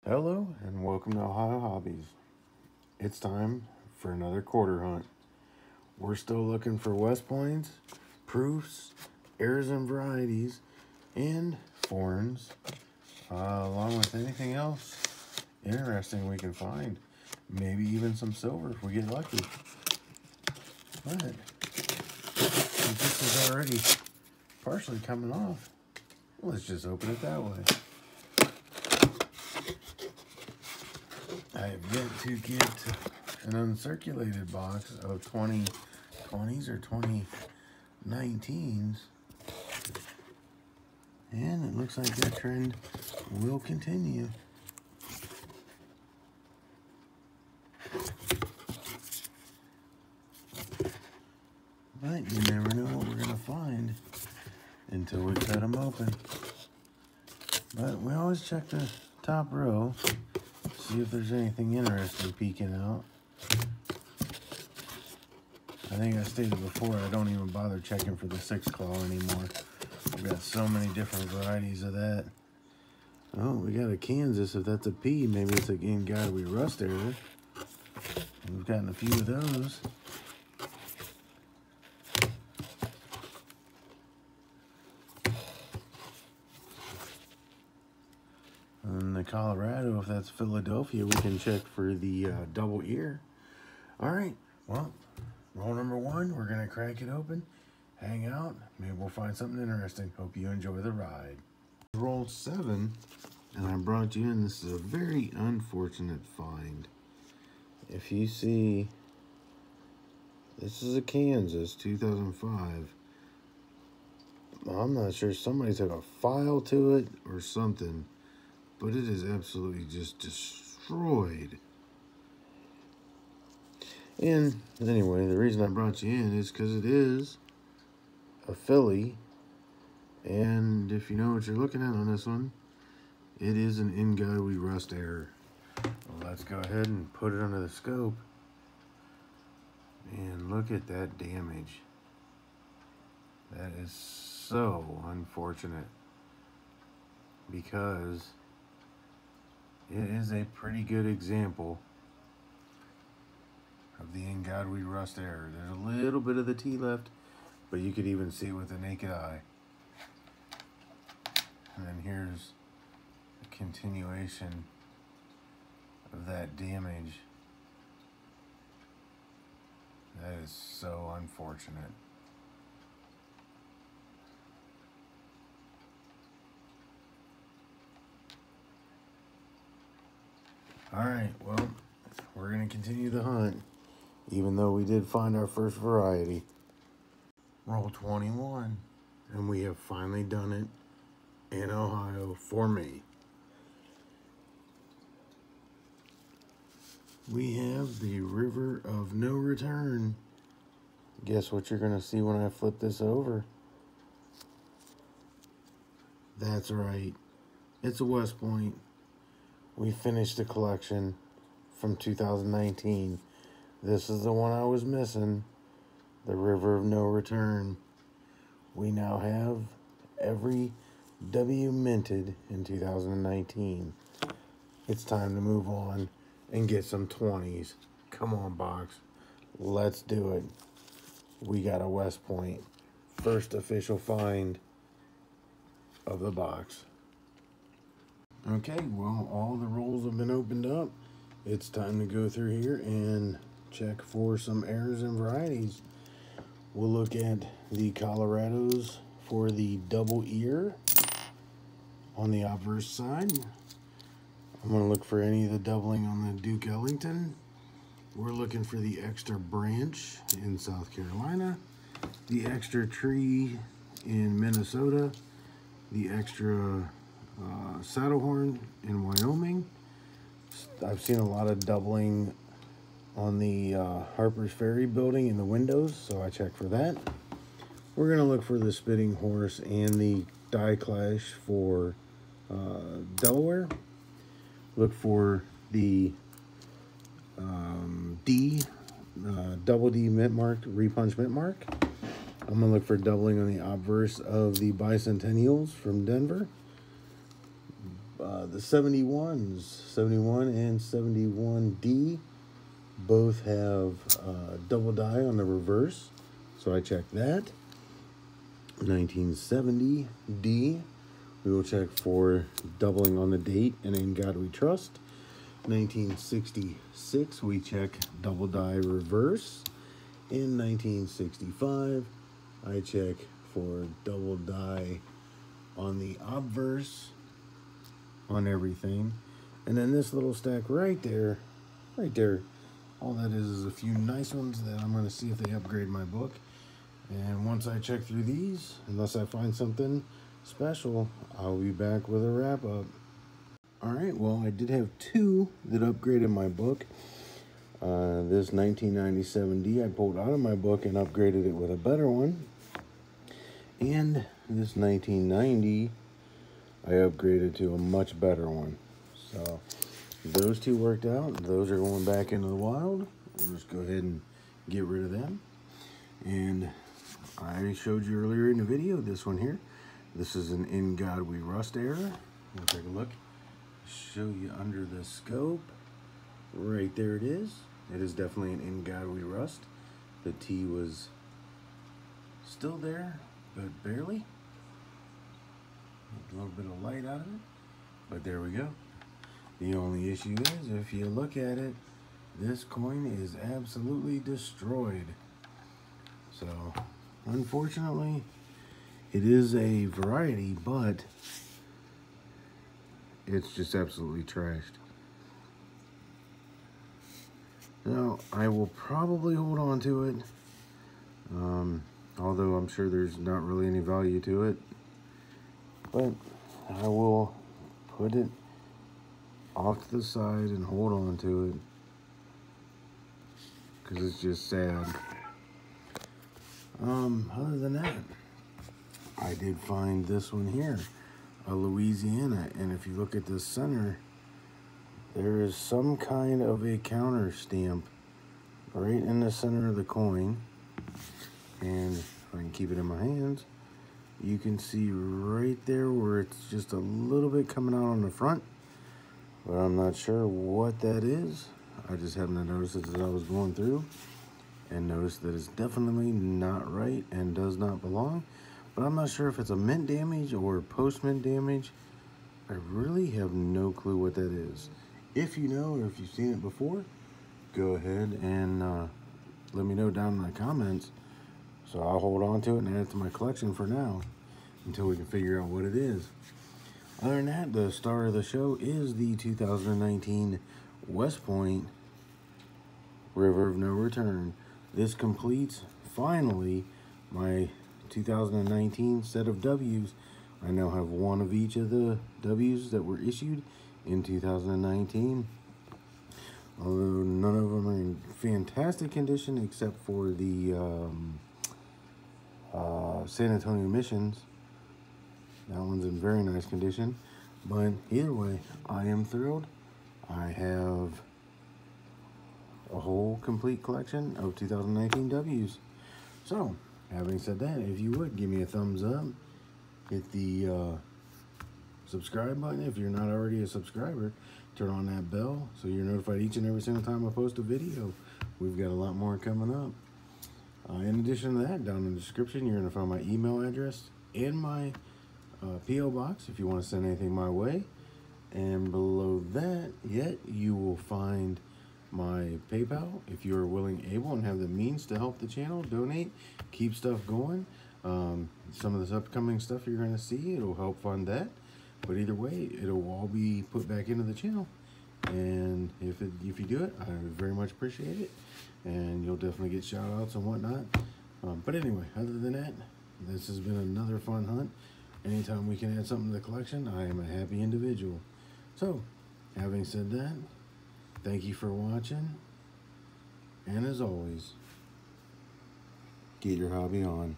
Hello and welcome to Ohio Hobbies. It's time for another quarter hunt. We're still looking for West Points, proofs, errors and varieties, and foreigns, along with anything else interesting we can find. Maybe even some silver if we get lucky. But since this is already partially coming off, let's just open it that way. I have yet to get an uncirculated box of 2020s or 2019s. And it looks like that trend will continue. But you never know what we're going to find until we cut them open. But we always check the top row. See if there's anything interesting peeking out. I think I stated before, I don't even bother checking for the 6-claw anymore. We've got so many different varieties of that. Oh, we got a Kansas. If that's a P, maybe it's a Ingadowi rust error. We've gotten a few of those. And the Colorado, if that's Philadelphia, we can check for the double ear. All right, well, roll number 1, we're gonna crack it open, hang out, maybe we'll find something interesting. Hope you enjoy the ride. Roll 7, and I brought you in, this is a very unfortunate find. If you see, this is a Kansas 2005. I'm not sure, somebody took a file to it or something, but it is absolutely just destroyed. And anyway, the reason I brought you in is because it is a Philly. And if you know what you're looking at on this one, it is an Ingadowi rust error. Well, let's go ahead and put it under the scope. And look at that damage. That is so unfortunate. Because it is a pretty good example of the Ingadowi rust error. There's a little bit of the T left, but you could even see with the naked eye. And then here's a continuation of that damage. That is so unfortunate. All right, well, we're gonna continue the hunt, even though we did find our first variety. Roll 21, and we have finally done it in Ohio for me. We have the River of No Return. Guess what you're gonna see when I flip this over? That's right, it's a West Point. We finished the collection from 2019. This is the one I was missing, the River of No Return. We now have every W minted in 2019. It's time to move on and get some 20s. Come on, box. Let's do it. We got a West Point. First official find of the box. Okay, well, all the rolls have been opened up. It's time to go through here and check for some errors and varieties. We'll look at the Colorados for the double ear on the obverse side. I'm going to look for any of the doubling on the Duke Ellington. We're looking for the extra branch in South Carolina, the extra tree in Minnesota, the extra saddlehorn in Wyoming. I've seen a lot of doubling on the Harper's Ferry building in the windows, so I check for that. We're going to look for the Spitting Horse and the Die Clash for Delaware. Look for the double D mint mark, repunch mint mark. I'm going to look for doubling on the obverse of the Bicentennials from Denver. The 71s, 71 and 71D, both have double die on the reverse, so I checked that. 1970D, we will check for doubling on the date and In God We Trust. 1966, we check double die reverse. In 1965, I check for double die on the obverse on everything. And then this little stack right there, all that is a few nice ones that I'm going to see if they upgrade my book. And once I check through these, unless I find something special, I'll be back with a wrap up. Alright, well, I did have two that upgraded my book. This 1997D I pulled out of my book and upgraded it with a better one. And this 1990 I upgraded to a much better one. So those two worked out. Those are going back into the wild. We'll just go ahead and get rid of them. And I showed you earlier in the video this one here. This is an In God We Rust error. We'll take a look. Show you under the scope. Right there it is. It is definitely an In God We Rust. The T was still there, but barely. A little bit of light out of it, but there we go. The only issue is, if you look at it, this coin is absolutely destroyed. So, unfortunately, it is a variety, but it's just absolutely trashed. Now, I will probably hold on to it, although I'm sure there's not really any value to it. But I will put it off to the side and hold on to it, because it's just sad. Other than that, I did find this one here, a Louisiana, and if you look at the center, there is some kind of a counter stamp right in the center of the coin. And if I can keep it in my hands, you can see right there where it's just a little bit coming out on the front, but I'm not sure what that is. I just happened to notice it as I was going through and noticed that it's definitely not right and does not belong, but I'm not sure if it's a mint damage or post-mint damage. I really have no clue what that is. If you know, or if you've seen it before, go ahead and let me know down in the comments. So I'll hold on to it and add it to my collection for now until we can figure out what it is. Other than that, the star of the show is the 2019 West Point River of No Return. This completes, finally, my 2019 set of W's. I now have one of each of the W's that were issued in 2019. Although none of them are in fantastic condition except for the San Antonio Missions. That one's in very nice condition. But either way, I am thrilled. I have a whole complete collection of 2019 W's. So, having said that, if you would, give me a thumbs up. Hit the subscribe button if you're not already a subscriber. Turn on that bell so you're notified each and every single time I post a video. We've got a lot more coming up. In addition to that, down in the description, you're going to find my email address and my P.O. box if you want to send anything my way. And below that, you will find my PayPal if you are willing, able, and have the means to help the channel, donate, keep stuff going. Some of this upcoming stuff you're going to see, it'll help fund that. But either way, it'll all be put back into the channel. And if you do it, I very much appreciate it. And you'll definitely get shout outs and whatnot. But anyway, other than that, this has been another fun hunt. Anytime we can add something to the collection, I am a happy individual. So, having said that, thank you for watching. And as always, get your hobby on.